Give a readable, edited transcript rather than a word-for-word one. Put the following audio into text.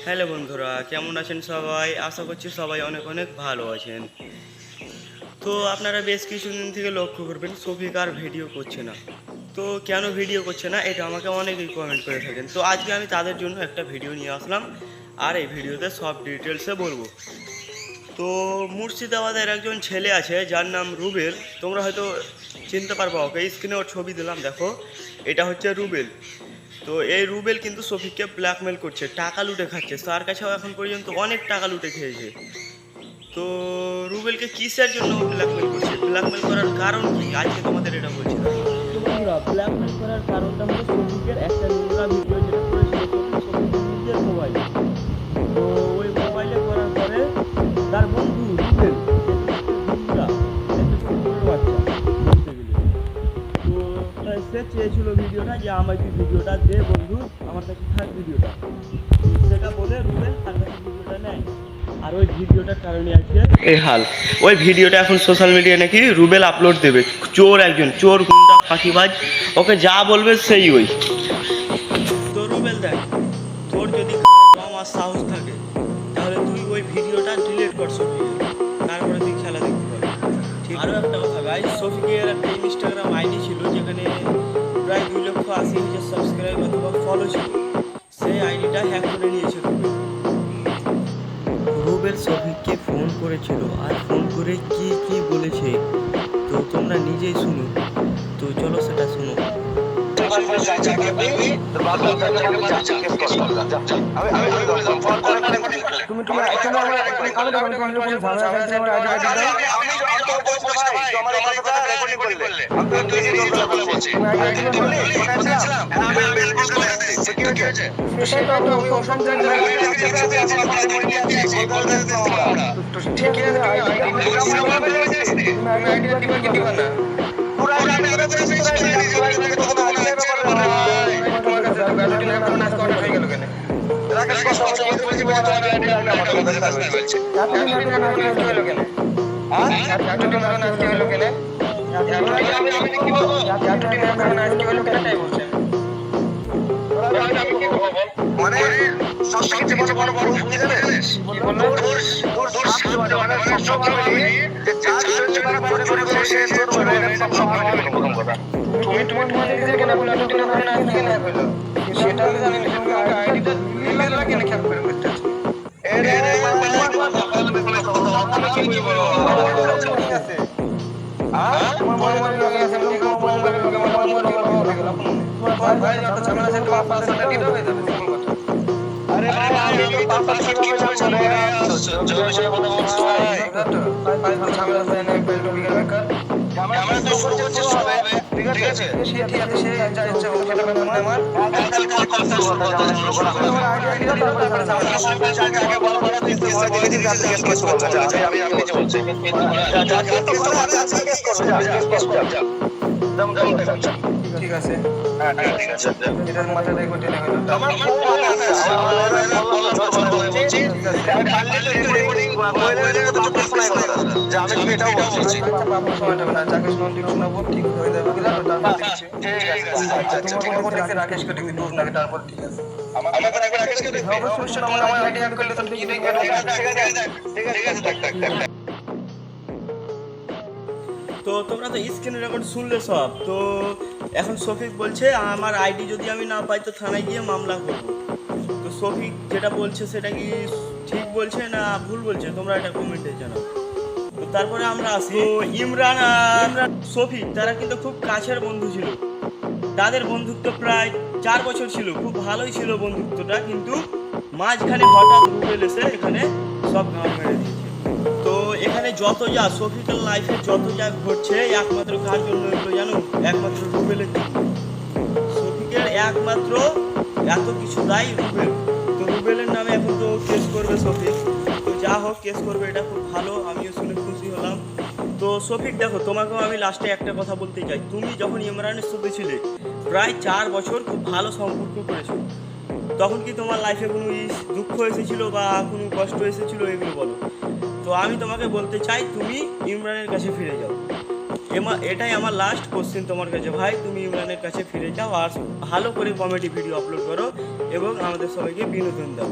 Hello বন্ধুরা, কেমন আছেন সবাই? আশা করছি সবাই অনেক অনেক ভালো আছেন। তো আপনারা বেশ কিছুদিন থেকে লক্ষ্য করবেন শফিক আর ভিডিও করছে না। তো কেন ভিডিও করছে না এটা আমাকে অনেকেই কমেন্ট করে থাকেন। তো আজকে আমি তাদের জন্য একটা ভিডিও নিয়ে আসলাম, আর এই ভিডিওতে সব ডিটেলসে বলবো। তো মুর্শিদাবাদের একজন ছেলে আছে যার নাম রুবেল। তোমরা হয়তো চিনতে পারবো ওকে, স্ক্রিনে ওর ছবি দিলাম, দেখো এটা হচ্ছে রুবেল। তো এই রুবেল কিন্তু শফিককে ব্ল্যাকমেল করছে, টাকা লুটে খাচ্ছে। তার কাছেও এখন পর্যন্ত অনেক টাকা লুটে খেয়েছে। তো রুবেলকে কিসের জন্য ব্ল্যাকমেল করছে, ব্ল্যাকমেল করার কারণ কি, আজকে তোমাদের এটা বলছি। তো বন্ধুরা, ব্ল্যাকমেল করার কারণটা হলো শফিকের একটা নোংরা ভিডিও যেটা করেছিল শফিকের নিজের মোবাইলে। তো ওই মোবাইলে করার পরে তার বন্ধু রুবেল, একটা কুকুরের বাচ্চা বলতে গেলে, তো সে চেয়েছিল ভিডিওটা যে আমায় তুই ভিডিওটা দে বন্ধু, আমার কাছে থাক ভিডিওটা। সেটা বলে রুবেল তার কাছে ভিডিওটা নেয়, আর ওই ভিডিওটার কারণে আজকে এই হাল। ওই ভিডিওটা এখন সোশ্যাল মিডিয়ায় নাকি রুবেল আপলোড দেবে। চোর, একজন চোর, গুন্ডা, ফাঁকিবাজ, ওকে যা বলবে সেই ওই। তো রুবেল দেখ, তোর যদি দম আর সাহস থাকে তাহলে তুই ওই ভিডিওটা ডিলিট কর শফিকের, তারপরে তুই খেলা দেখতে পাবি। ঠিক। আরও একটা কথা ভাই, শফিকের একটা ইনস্টাগ্রাম আইডি ছিল যেখানে প্রায় 2,80,000 সাবস্ক্রাইব অথবা ফলো ছিল। সেই আইডিটা হ্যাক করে নিয়েছে রুবেল। রুবেল শফিককে ফোন করেছিল, আর ফোন করে কি কি বলেছে তো তোমরা নিজেই শুনো। তো চলো সেটা শুনো। মানে সবচেয়ে বড় বড় বুদ্ধি জানিস কি বললো? তোর সামনে মানে সব ফ্যামিলি যে চার জন চোরে চোরে করে সে চোর মানে সব ফ্যামিলি প্রথম কথা। তুমি নিজে কেন বলে তুমি না হয় না কি না হলো সেটা জানি না, তুমি ওকে আইডিটা লিলে লাগে না খেয়াল করে করতে আছে। এরে মানে আমি কি বলবো ঠিক আছে। আর তোমার মোবাইল লগে আছে তুমি কোন মোবাইল লগে মোবাইল লগে হয়ে গেল তোমার ভাই যত ঝামেলা আছে তোমার পাসওয়ার্ডটা দিতে হয়ে যাবে সিম্পল কথা। আরে ভাই আমি তো পাসওয়ার্ড কি করে জয় জয় কথা বলছো ভাই, ভাই ঝামেলা হয় না একবার লগে বেকার ঝামেলা তো শুরু করছে সবে। ঠিক আছে ঠিক আছে সে যা ইচ্ছা হোক সেটা ব্যাপার না আমার। কাল কথা শুরু করা হবে আমার আইডিয়া দিতে তারপরে ঝামেলা শুরু করতে আগে বলা বলা দিতে হয় বলে দিতে যাতে কেস করতে চাই আমি নিজে বলছি যা যা তো বলা আছে কেস করো যা কেস কর যা দম দম দেখা। ঠিক আছে হ্যাঁ ঠিক আছে এটার মাথায় দেখো টেনে হলো আমার খুব ভালো আছে আমার বলছি কালকে রেকর্ডিং কইলে তো বাপ শোনাই কথা যে আমি এটাও বলছি আচ্ছা বাপ শোনাতে হবে না যাকে শোনাবো ঠিক হয়ে যাবে বুঝলা তো তারপর দেখছি ঠিক আছে তোমার মনে রাখে রাকেশকে তুমি দূর না তারপর ঠিক আছে আমার একবার রাকেশকে দেখবে অবশ্যই তোমার আমার আইডিয়া করলে তো কি দেখবে ঠিক আছে দেখ। তো তোমরা তো স্ক্রিন রেকর্ড শুনলে সব। তো এখন শফিক বলছে আমার আইডি যদি আমি না পাই তো থানায় গিয়ে মামলা করব। তো শফিক যেটা বলছে সেটা কি ঠিক বলছে না ভুল বলছে, তোমরা এটা কমেন্টে জানাও। তো তারপরে আমরা আসি, তো ইমরান আর শফিক তারা কিন্তু খুব কাছের বন্ধু ছিল। তাদের বন্ধুত্ব প্রায় 4 বছর ছিল, খুব ভালোই ছিল বন্ধুত্বটা। কিন্তু মাঝখানে হঠাৎ রুবেল এসে এখানে সব গান মেরে দিয়েছে। তো এখানে যত যা শফিকের লাইফে যত যা ঘটছে একমাত্র কার জন্য এগুলো জানো? একমাত্র রুবেলের জন্য। শফিকের একমাত্র এত কিছু দায়ী রুবেল। তো রুবেলের নামে এখন তো কেস করবে শফিক। তো যা হোক কেস করবে, এটা খুব ভালো, আমিও শুনে খুশি হলাম। তো শফিক দেখো, তোমাকেও আমি লাস্টে একটা কথা বলতে চাই। তুমি যখন ইমরানের সাথে ছিলে প্রায় 4 বছর খুব ভালো সম্পর্ক করেছো, তখন কি তোমার লাইফে কোনো দুঃখ এসেছিল বা কোনো কষ্ট এসেছিল, এগুলো বলো। তো আমি তোমাকে বলতে চাই তুমি ইমরানের কাছে ফিরে যাও। এটাই আমার লাস্ট কোশ্চেন তোমার কাছে ভাই, তুমি ইমরানের কাছে ফিরে যাও আর ভালো করে কমেডি ভিডিও আপলোড করো এবং আমাদের সবাইকে বিনোদন দাও।